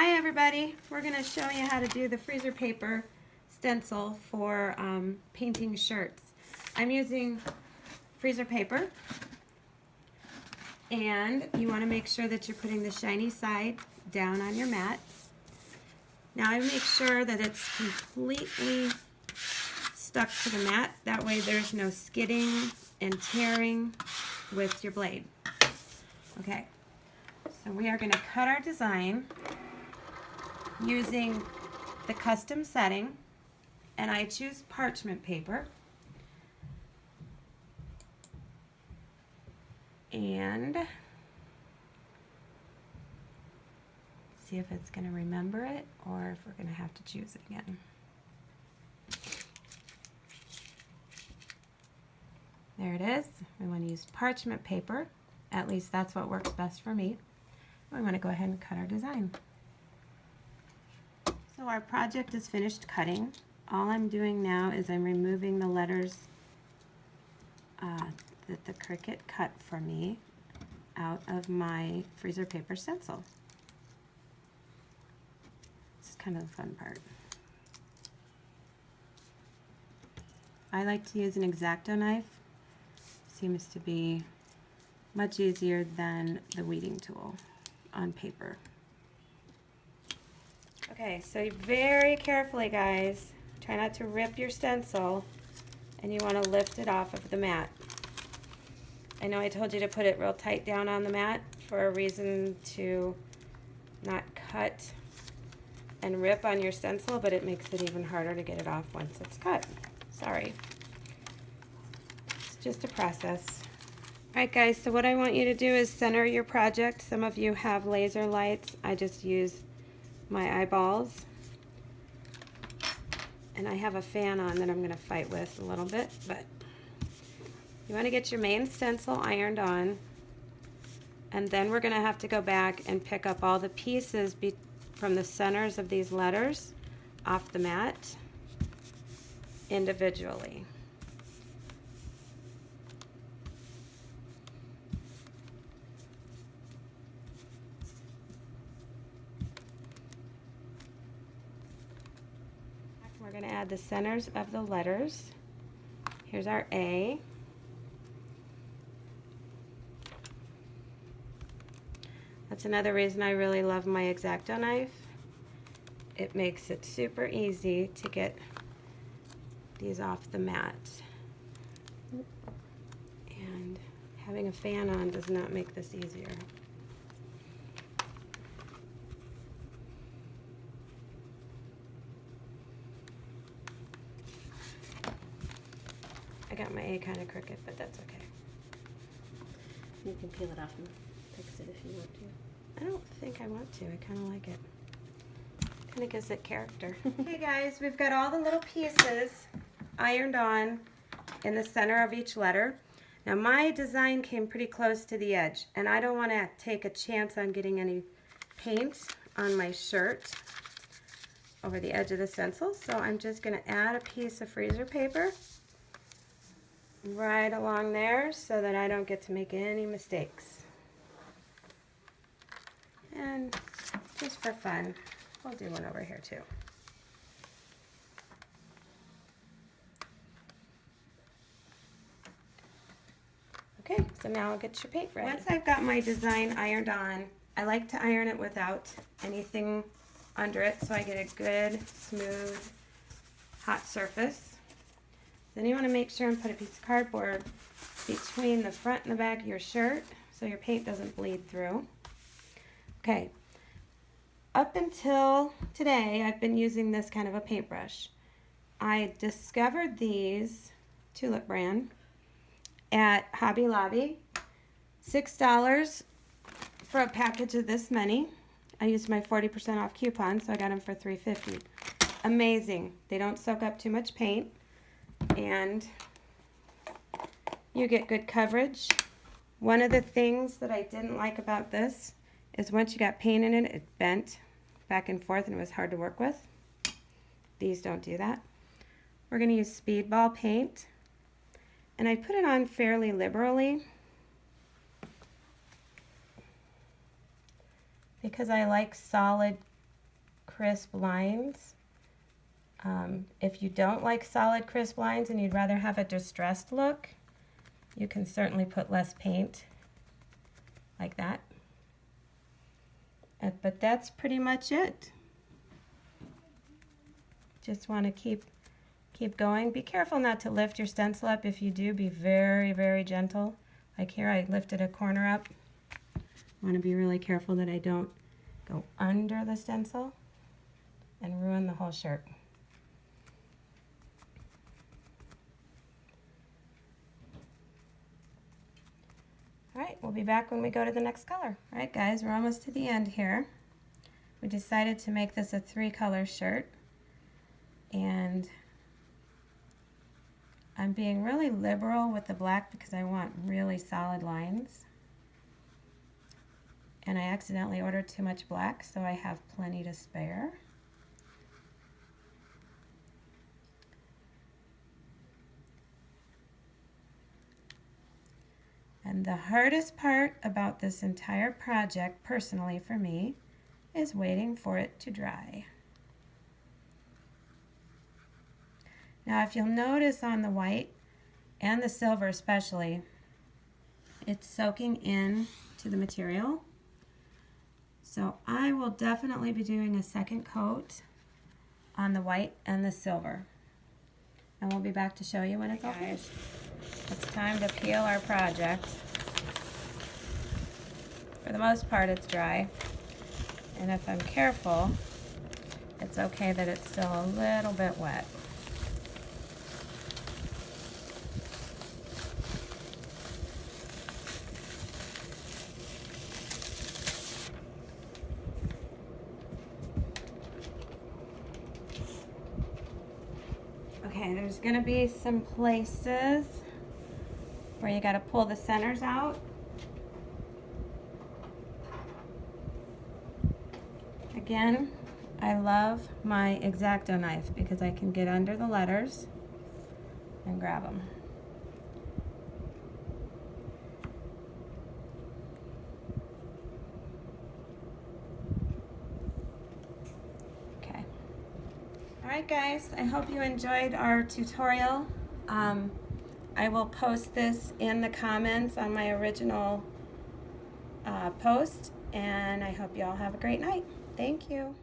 Hi everybody, we're going to show you how to do the freezer paper stencil for painting shirts. I'm using freezer paper, and you want to make sure that you're putting the shiny side down on your mat. Now I make sure that it's completely stuck to the mat, that way there's no skidding and tearing with your blade. Okay, so we are going to cut our design using the custom setting, and I choose parchment paper, and see if it's going to remember it or if we're going to have to choose it again. There it is. We want to use parchment paper, at least that's what works best for me. We want to go ahead and cut our design. So our project is finished cutting. All I'm doing now is I'm removing the letters that the Cricut cut for me out of my freezer paper stencil. This is kind of the fun part. I like to use an X-Acto knife. Seems to be much easier than the weeding tool on paper. Okay, so very carefully, guys, try not to rip your stencil, and you want to lift it off of the mat. I know I told you to put it real tight down on the mat for a reason to not cut and rip on your stencil, but it makes it even harder to get it off once it's cut. Sorry. It's just a process. Alright guys, so what I want you to do is center your project. Some of you have laser lights. I just use my eyeballs, and I have a fan on that I'm going to fight with a little bit, but you want to get your main stencil ironed on, and then we're going to have to go back and pick up all the pieces from the centers of these letters off the mat individually. We're going to add the centers of the letters. Here's our A. That's another reason I really love my X-Acto knife. It makes it super easy to get these off the mat. And having a fan on does not make this easier. I got my A kind of crooked, but that's okay. You can peel it off and fix it if you want to. I don't think I want to. I kind of like it. Kind of gives it character. Hey guys, we've got all the little pieces ironed on in the center of each letter. Now my design came pretty close to the edge, and I don't want to take a chance on getting any paint on my shirt over the edge of the stencil, so I'm just going to add a piece of freezer paper right along there so that I don't get to make any mistakes. And just for fun, we'll do one over here too. Okay, so now I'll get your paint ready. Once I've got my design ironed on, I like to iron it without anything under it so I get a good, smooth, hot surface. Then you want to make sure and put a piece of cardboard between the front and the back of your shirt so your paint doesn't bleed through. Okay, up until today I've been using this kind of a paintbrush. I discovered these, Tulip brand, at Hobby Lobby. $6 for a package of this many. I used my 40% off coupon, so I got them for $3.50. Amazing. They don't soak up too much paint, and you get good coverage. One of the things that I didn't like about this is once you got paint in it, it bent back and forth and it was hard to work with. These don't do that. We're going to use Speedball paint, and I put it on fairly liberally because I like solid crisp lines. If you don't like solid crisp lines and you'd rather have a distressed look, you can certainly put less paint like that. But that's pretty much it. Just want to keep going. Be careful not to lift your stencil up. If you do, be very, very gentle. Like here, I lifted a corner up. I want to be really careful that I don't go under the stencil and ruin the whole shirt. All right, we'll be back when we go to the next color. All right, guys, we're almost to the end here. We decided to make this a 3-color shirt, and I'm being really liberal with the black because I want really solid lines. And I accidentally ordered too much black, so I have plenty to spare. And the hardest part about this entire project, personally for me, is waiting for it to dry. Now, if you'll notice on the white and the silver especially, it's soaking in to the material. So I will definitely be doing a second coat on the white and the silver. And we'll be back to show you when it's all finished. It's time to peel our project. For the most part, it's dry. And if I'm careful, it's okay that it's still a little bit wet. Okay, there's going to be some places where you got to pull the centers out. Again, I love my X-Acto knife because I can get under the letters and grab them. Okay. All right, guys, I hope you enjoyed our tutorial. I will post this in the comments on my original post, and I hope you all have a great night. Thank you.